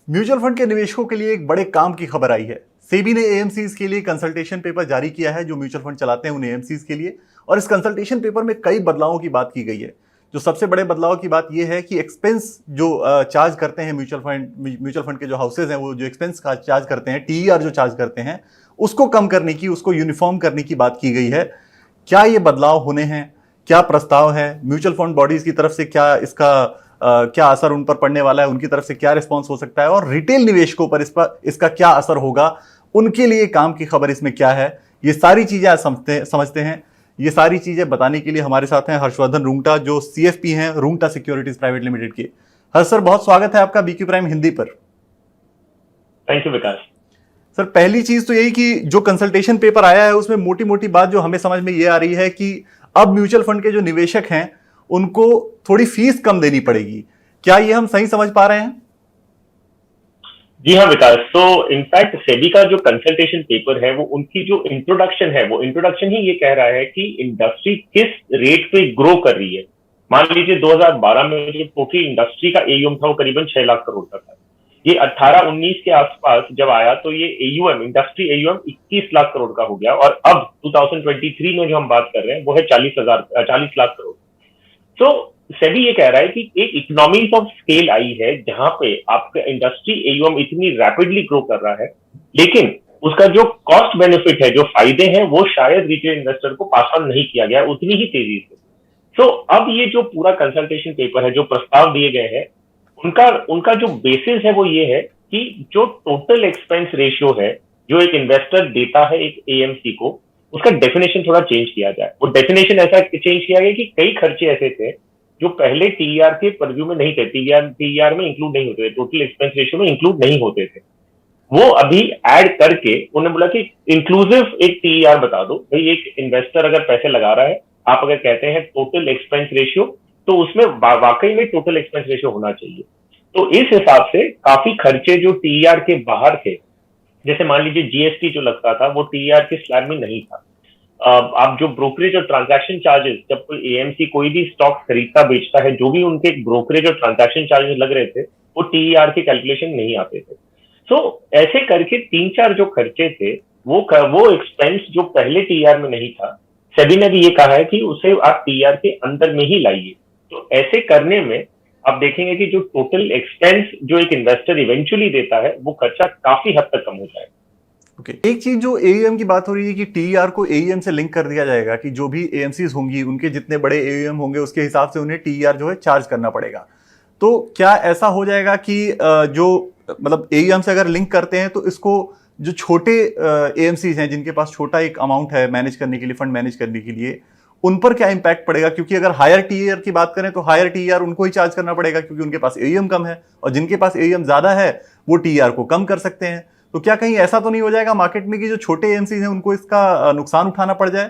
Mutual fund के निवेशकों के लिए एक बड़े काम की खबर आई है। सेबी ने एएमसीज के लिए कंसल्टेशन पेपर जारी किया है, जो म्यूचुअल फंड चलाते हैं उन एएमसीज के लिए। और इस कंसल्टेशन पेपर में कई बदलावों की बात की गई है। जो सबसे बड़े बदलाव की बात यह है कि एक्सपेंस जो चार्ज करते हैं म्यूचुअल फंड के जो हाउसेज हैं, वो जो एक्सपेंस का चार्ज करते हैं, टीईआर जो चार्ज करते हैं, उसको कम करने की, उसको यूनिफॉर्म करने की बात की गई है। क्या ये बदलाव होने हैं? क्या प्रस्ताव है म्यूचुअल फंड बॉडीज की तरफ से? क्या इसका क्या असर उन पर पड़ने वाला है? उनकी तरफ से क्या रिस्पॉन्स हो सकता है? और रिटेल निवेशकों पर इसका क्या असर होगा? उनके लिए काम की खबर इसमें क्या है? ये सारी चीजें आज समझते हैं। ये सारी चीजें बताने के लिए हमारे साथ हैं हर्षवर्धन रुंगटा, जो सीएफपी हैं रुंगटा सिक्योरिटीज प्राइवेट लिमिटेड के। हर्ष सर, बहुत स्वागत है आपका बीक्यू प्राइम हिंदी पर। Thank you Vikas. सर, पहली चीज तो यही कि जो कंसल्टेशन पेपर आया है उसमें मोटी मोटी बात जो हमें समझ में ये आ रही है कि अब म्यूचुअल फंड के जो निवेशक हैं उनको थोड़ी फीस कम देनी पड़ेगी। क्या ये हम सही समझ पा रहे हैं? जी हाँ विकास, तो इनफैक्ट सेबी का जो कंसल्टेशन पेपर है, वो उनकी जो इंट्रोडक्शन है, वो इंट्रोडक्शन ही ये कह रहा है कि इंडस्ट्री किस रेट पे ग्रो कर रही है। मान लीजिए 2012 में जो टोटल इंडस्ट्री का एयूएम था वो करीबन 6 लाख करोड़ का था। ये 18-19 के आसपास जब आया तो ये AUM, industry AUM 21 lakh crore का हो गया, और अब 2023 में जो हम बात कर रहे हैं वो है 40 लाख करोड़। तो सेबी ये कह रहा है कि एक इकोनॉमीज ऑफ स्केल आई है, जहां पे आपका इंडस्ट्री एयूएम इतनी रैपिडली ग्रो कर रहा है, लेकिन उसका जो कॉस्ट बेनिफिट है, जो फायदे हैं, वो शायद रिटेल इन्वेस्टर को पास ऑन नहीं किया गया उतनी ही तेजी से। तो अब ये जो पूरा कंसल्टेशन पेपर है, जो प्रस्ताव दिए गए हैं, उनका उनका जो बेसिस है वो ये है कि जो टोटल एक्सपेंस रेशियो है जो एक इन्वेस्टर देता है एक एएमसी को, उसका डेफिनेशन थोड़ा चेंज किया जाए। वो डेफिनेशन ऐसा चेंज किया गया कि कई खर्चे ऐसे थे जो पहले टीईआर के परव्यू में नहीं थे, टीईआर में इंक्लूड नहीं होते थे, टोटल एक्सपेंस रेशियो में इंक्लूड नहीं होते थे। वो अभी ऐड करके उन्होंने बोला कि इंक्लूसिव एक टीईआर बता दो भाई। एक इन्वेस्टर अगर पैसे लगा रहा है, आप अगर कहते हैं टोटल एक्सपेंस रेशियो, तो उसमें वाकई में टोटल एक्सपेंस रेशियो होना चाहिए। तो इस हिसाब से काफी खर्चे जो टीईआर के बाहर थे, जैसे मान लीजिए जीएसटी जो लगता था, वो टीईआर के स्लैब में नहीं था। आप जो ब्रोकरेज और ट्रांजैक्शन चार्जेस, जब कोई एएमसी कोई भी स्टॉक खरीदता बेचता है, जो भी उनके ब्रोकरेज और ट्रांजैक्शन चार्जेस लग रहे थे, वो टीईआर के कैलकुलेशन नहीं आते थे। तो ऐसे करके 3-4 जो खर्चे थे, वो एक्सपेंस जो पहले टीईआर में नहीं था, सेबी ने भी ये कहा है कि उसे आप टीईआर के अंदर में ही लाइए। तो ऐसे करने में आप देखेंगे कि जो टोटल एक्सपेंस जो एक इन्वेस्टर इवेंचुअली देता है, वो खर्चा काफी हद तक कम हो जाएगा। ओके, एक चीज जो एयूएम की बात हो रही है कि टीईआर को एयूएम से लिंक कर दिया जाएगा, कि जो भी एएमसीज होंगी उनके जितने बड़े एयूएम होंगे उसके हिसाब से उन्हें टीईआर जो है चार्ज करना पड़ेगा। तो क्या ऐसा हो जाएगा कि जो मतलब एयूएम से अगर लिंक करते हैं तो इसको जो छोटे एएमसीज हैं जिनके पास छोटा एक अमाउंट है मैनेज करने के लिए, फंड मैनेज करने के लिए, उन पर क्या इंपैक्ट पड़ेगा? क्योंकि अगर हायर टीईआर की बात करें तो हायर टीईआर उनको ही चार्ज करना पड़ेगा, क्योंकि उनके पास एयूएम कम है, और जिनके पास एयूएम ज्यादा है वो टीईआर को कम कर सकते हैं। तो क्या कहीं ऐसा तो नहीं हो जाएगा मार्केट में कि जो छोटे एएमसीज हैं उनको इसका नुकसान उठाना पड़ जाए?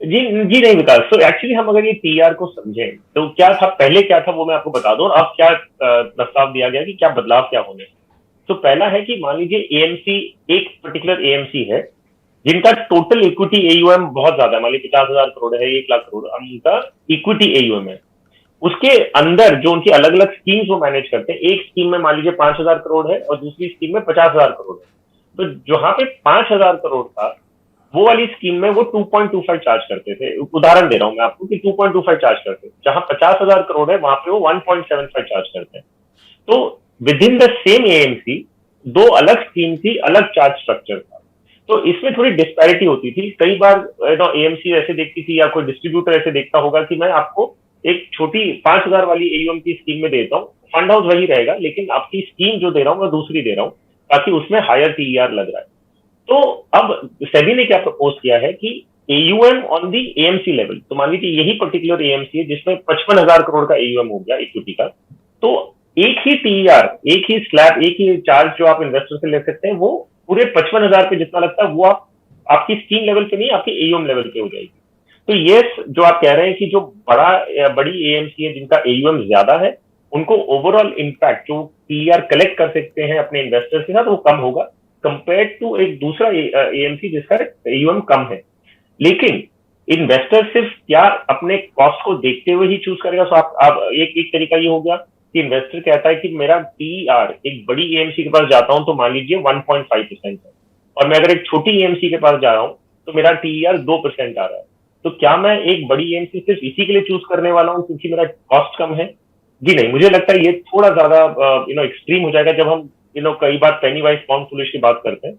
जी जी नहीं विकास। तो एक्चुअली हम अगर ये टीआर को समझें तो क्या था, पहले क्या था वो मैं आपको बता दूं, और अब क्या प्रस्ताव दिया गया कि क्या बदलाव क्या होने। तो पहला है कि मान लीजिए एएमसी, एक पर्टिकुलर एएमसी है जिनका टोटल इक्विटी एयूएम बहुत ज्यादा है, मान लीजिए 50,000 करोड़ है, 1 लाख करोड़ उनका इक्विटी एयूएम है। उसके अंदर जो उनकी अलग अलग स्कीम्स वो मैनेज करते हैं, एक स्कीम में मान लीजिए 5,000 करोड़ है और दूसरी स्कीम में 50,000 करोड़ है। तो जहां पे 5,000 करोड़ था, वो वाली स्कीम में वो 2.25 चार्ज करते थे। उदाहरण दे रहा हूं मैं आपको कि 2.25 चार्ज करते हैं। जहां 50,000 करोड़ है वहां पे वो 1.75 चार्ज करते हैं। तो with in the same AMC दो अलग स्कीम थी, अलग चार्ज स्ट्रक्चर था। तो इसमें थोड़ी डिस्पैरिटी होती थी। कई बार एएमसी ऐसे देखती थी या कोई डिस्ट्रीब्यूटर ऐसे देखता होगा कि मैं आपको एक छोटी 5,000 वाली एयूएम की स्कीम में देता हूँ, फंड हाउस वही रहेगा, लेकिन आपकी स्कीम जो दे रहा हूँ मैं दूसरी दे रहा हूँ, ताकि उसमें हायर टीईआर लग रहा है। तो अब सेबी ने क्या प्रपोज किया है कि AUM on the AMC level, तो मान लीजिए यही पर्टिकुलर एएमसी है जिसमें 55,000 करोड़ का एयूएम हो गया इक्विटी का, तो एक ही टीईआर, एक ही स्लैब, एक ही चार्ज जो आप इन्वेस्टर से ले सकते हैं, वो पूरे 55,000 पे जितना लगता है वो आपकी स्कीम लेवल पे नहीं, आपकी एयूएम लेवल पे हो जाएगी। तो ये जो आप कह रहे हैं कि जो बड़ी एएमसी है जिनका एयूएम ज्यादा है, उनको ओवरऑल इम्पैक्ट जो टीआर कलेक्ट कर सकते हैं अपने इन्वेस्टर्स के साथ, वो कम होगा कंपेयर टू एक दूसरा एएमसी जिसका एयूएम कम है। लेकिन इन्वेस्टर सिर्फ क्या अपने कॉस्ट को देखते हुए ही चूज करेगा? सो आप एक तरीका ये हो गया कि इन्वेस्टर कहता है कि मेरा टीईआर एक बड़ी एएमसी के पास जाता हूं तो मान लीजिए 1.5% है, और मैं अगर एक छोटी एएमसी के पास जा रहा हूं तो मेरा टीईआर 2% आ रहा है। तो क्या मैं एक बड़ी एएमसी सिर्फ इसी के लिए चूज करने वाला हूं क्योंकि मेरा कॉस्ट कम है? जी नहीं, मुझे लगता है ये थोड़ा ज्यादा एक्सट्रीम हो जाएगा जब हम कई बार पेनी वाइज पाउंड फुलिश की बात करते हैं।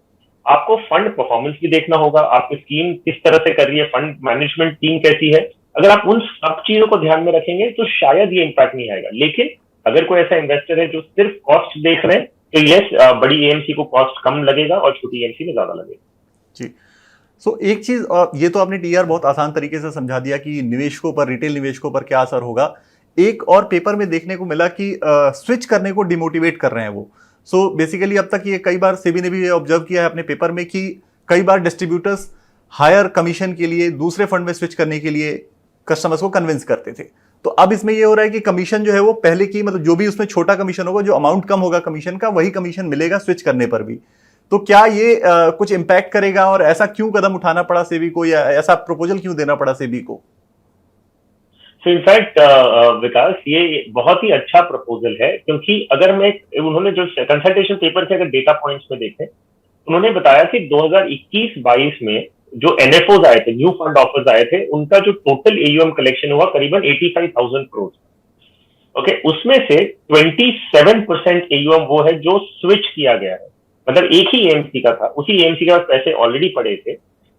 आपको फंड परफॉर्मेंस भी देखना होगा, आपकी स्कीम किस तरह से कर रही है, फंड मैनेजमेंट टीम कैसी है। अगर आप उन सब चीजों को ध्यान में रखेंगे तो शायद ये इम्पैक्ट नहीं आएगा। लेकिन अगर कोई ऐसा इन्वेस्टर है जो सिर्फ कॉस्ट देख रहे हैं तो यस, बड़ी एएमसी को कॉस्ट कम लगेगा और छोटी एएमसी में ज्यादा लगेगा। जी। सो एक चीज, ये तो आपने टीआर बहुत आसान तरीके से समझा दिया कि निवेशकों पर, रिटेल निवेशकों पर क्या असर होगा। एक और पेपर में देखने को मिला कि स्विच करने को डिमोटिवेट कर रहे हैं वो। सो बेसिकली अब तक ये कई बार सेबी ने भी ये ऑब्जर्व किया है अपने पेपर में कि कई बार डिस्ट्रीब्यूटर्स हायर कमीशन के लिए दूसरे फंड में स्विच करने के लिए कस्टमर्स को कन्विंस करते थे। तो अब इसमें ये हो रहा है कि कमीशन जो है वो पहले की, मतलब जो भी उसमें छोटा कमीशन होगा, जो अमाउंट कम होगा कमीशन का, वही कमीशन मिलेगा स्विच करने पर भी। तो क्या ये कुछ इम्पैक्ट करेगा, और ऐसा क्यों कदम उठाना पड़ा सेबी को, या ऐसा प्रपोजल क्यों देना पड़ा सेबी को? सो इनफैक्ट विकास, ये बहुत ही अच्छा प्रपोजल है, क्योंकि अगर उन्होंने जो कंसल्टेशन पेपर के अगर डेटा पॉइंट्स में देखें, उन्होंने बताया कि 2021-22 में जो एनएफओज आए थे, न्यू फंड ऑफर्स आए थे, उनका जो टोटल एयूएम कलेक्शन हुआ करीबन 85,000 करोड़। ओके, उसमें से 27% एयूएम वो है जो स्विच किया गया है। मतलब एक ही एएमसी का था, उसी एएमसी के पास पैसे ऑलरेडी पड़े थे,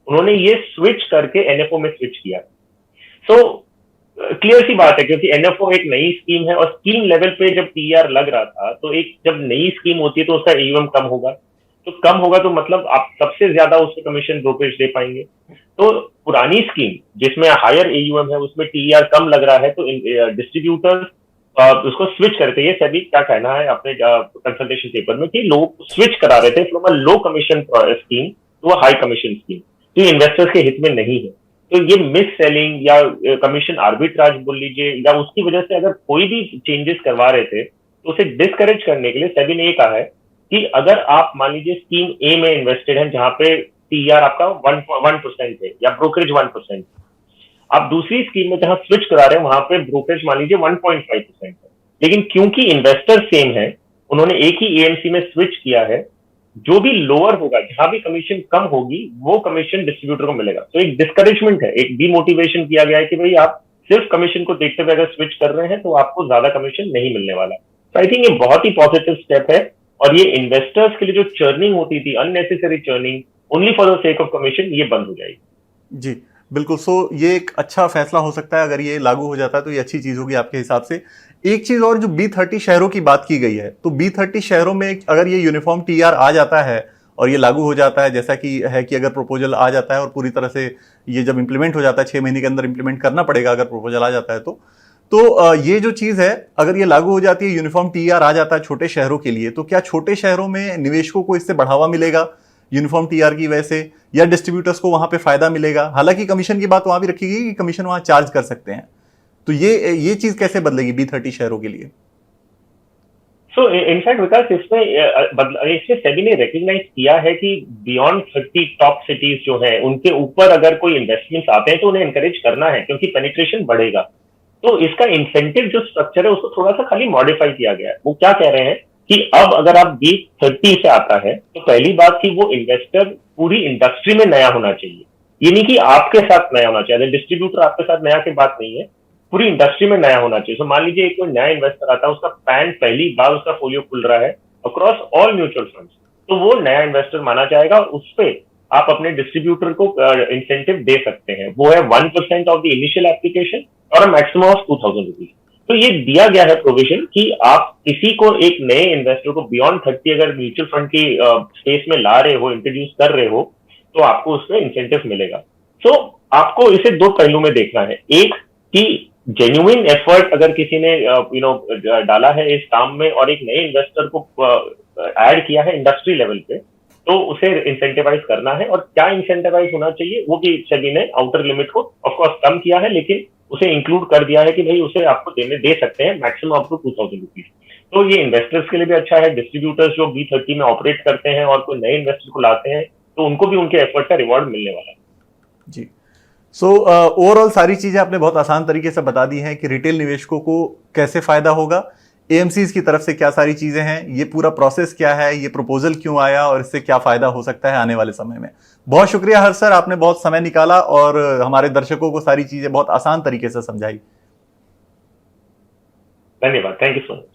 उन्होंने ये स्विच करके एनएफओ में स्विच किया। सो क्लियर सी बात है, क्योंकि एनएफओ एक नई स्कीम है और स्कीम लेवल पे जब टीआर लग रहा था, तो एक जब नई स्कीम होती है तो उसका एयूएम कम होगा, तो कम होगा तो मतलब आप सबसे ज्यादा उसको कमीशन ब्रोकरेज दे पाएंगे। तो पुरानी स्कीम जिसमें हायर एयूएम है उसमें टीआर कम लग रहा है, तो डिस्ट्रीब्यूटर्स उसको स्विच करते हैं। सभी क्या कहना है अपने कंसल्टेशन पेपर में कि लोग स्विच करा रहे थे from a low commission scheme to a high commission scheme, तो ये इन्वेस्टर्स के हित में नहीं है। तो ये मिस सेलिंग या कमीशन आर्बिट्राज बोल लीजिए, या उसकी वजह से अगर कोई भी चेंजेस करवा रहे थे तो उसे डिस्करेज करने के लिए सेबी ने ये कहा है कि अगर आप मान लीजिए स्कीम ए में इन्वेस्टेड है जहां पे टीआर आपका 1% है या ब्रोकरेज 1%, आप दूसरी स्कीम में जहां स्विच करा रहे हैं वहां पे ब्रोकरेज मान लीजिए 1.5% है, लेकिन क्योंकि इन्वेस्टर सेम है, उन्होंने एक ही एएमसी में स्विच किया है, जो भी लोअर होगा, जहां भी कमीशन कम होगी, वो कमीशन डिस्ट्रीब्यूटर को मिलेगा। तो एक डिस्करेजमेंट है, एक डिमोटिवेशन किया गया है कि भाई आप सिर्फ कमीशन को देखते हुए अगर स्विच कर रहे हैं तो आपको ज्यादा कमीशन नहीं मिलने वाला। तो आई थिंक ये बहुत ही पॉजिटिव स्टेप है, और ये इन्वेस्टर्स के लिए जो चर्निंग होती थी, unnecessary churning only for the sake of commission, ये बंद हो जाएगी। जी बिल्कुल। सो ये एक अच्छा फैसला हो सकता है, अगर ये लागू हो जाता है तो ये अच्छी चीज होगी आपके हिसाब से। एक चीज और, जो B30 शहरों की बात की गई है, तो B30 शहरों में अगर ये यूनिफॉर्म टीआर आ जाता है और ये लागू हो जाता है, जैसा कि है कि अगर प्रपोजल आ जाता है और पूरी तरह से ये जब इंप्लीमेंट हो जाता है, 6 महीने के अंदर इंप्लीमेंट करना पड़ेगा अगर प्रपोजल आ जाता है तो ये जो चीज है, अगर ये लागू हो जाती है, यूनिफॉर्म टीआर आ जाता है छोटे शहरों के लिए, तो क्या छोटे शहरों में निवेशकों को इससे बढ़ावा मिलेगा यूनिफॉर्म टीआर की वजह से, या डिस्ट्रीब्यूटर्स को वहां पे फायदा मिलेगा? हालांकि कमीशन की बात वहां भी रखी गई कि कमीशन वहां चार्ज कर सकते हैं, तो ये चीज कैसे बदलेगी B30 शहरों के लिए? सो इनफैक्ट विकास, इसमें सेबी ने रिकॉग्नाइज किया है कि बियॉन्ड 30 टॉप सिटीज जो है, उनके ऊपर अगर कोई इन्वेस्टमेंट्स आते हैं तो उन्हें एनकरेज करना है, क्योंकि पेनिट्रेशन बढ़ेगा। तो इसका इंसेंटिव जो स्ट्रक्चर है उसको थोड़ा सा खाली मॉडिफाई किया गया है। वो क्या कह रहे हैं कि अब अगर आप B30 से आता है तो पहली बात कि वो इन्वेस्टर पूरी इंडस्ट्री में नया होना चाहिए, ये नहीं कि आपके साथ नया होना चाहिए, डिस्ट्रीब्यूटर आपके साथ नया की बात नहीं है, पूरी इंडस्ट्री में नया होना चाहिए। तो मान लीजिए एक कोई नया इन्वेस्टर आता है, उसका पैन पहली बार उसका फोलियो खुल रहा है अक्रॉस ऑल म्यूचुअल फंड्स, तो वो नया इन्वेस्टर माना जाएगा, और उस पर आप अपने डिस्ट्रीब्यूटर को इंसेंटिव दे सकते हैं। वो है 1% ऑफ द इनिशियल एप्लीकेशन और मैक्सिमम ऑफ 2,000 रुपीज। तो ये दिया गया है प्रोविजन कि आप किसी को, एक नए इन्वेस्टर को बियॉन्ड 30 अगर म्यूचुअल फंड की स्पेस में ला रहे हो, इंट्रोड्यूस कर रहे हो, तो आपको उसमें इंसेंटिव मिलेगा। तो आपको इसे दो पहलू में देखना है, एक कि जेन्युइन एफर्ट अगर किसी ने डाला है इस काम में और एक नए इन्वेस्टर को ऐड किया है इंडस्ट्री लेवल पे, तो उसे इंसेंटिवाइज करना है। और क्या इंसेंटिवाइज होना चाहिए वो भी सेबी ने आउटर लिमिट को ऑफकोर्स कम किया है, लेकिन उसे इंक्लूड कर दिया है कि भाई उसे आपको दे सकते हैं मैक्सिमम अप टू 2,000 रुपीज। तो ये इन्वेस्टर्स के लिए भी अच्छा है, डिस्ट्रीब्यूटर्स जो B30 में ऑपरेट करते हैं और कोई नए इन्वेस्टर को लाते हैं, तो उनको भी उनके एफर्ट का रिवॉर्ड मिलने वाला है। जी। सो ओवरऑल सारी चीजें आपने बहुत आसान तरीके से बता दी हैं कि रिटेल निवेशकों को कैसे फायदा होगा। एएमसीज की तरफ से क्या सारी चीजें हैं, ये पूरा प्रोसेस क्या है, ये प्रपोजल क्यों आया और इससे क्या फायदा हो सकता है आने वाले समय में। बहुत शुक्रिया हर्ष सर, आपने बहुत समय निकाला और हमारे दर्शकों को सारी चीजें बहुत आसान तरीके से समझाई। धन्यवाद, थैंक यू सो मच।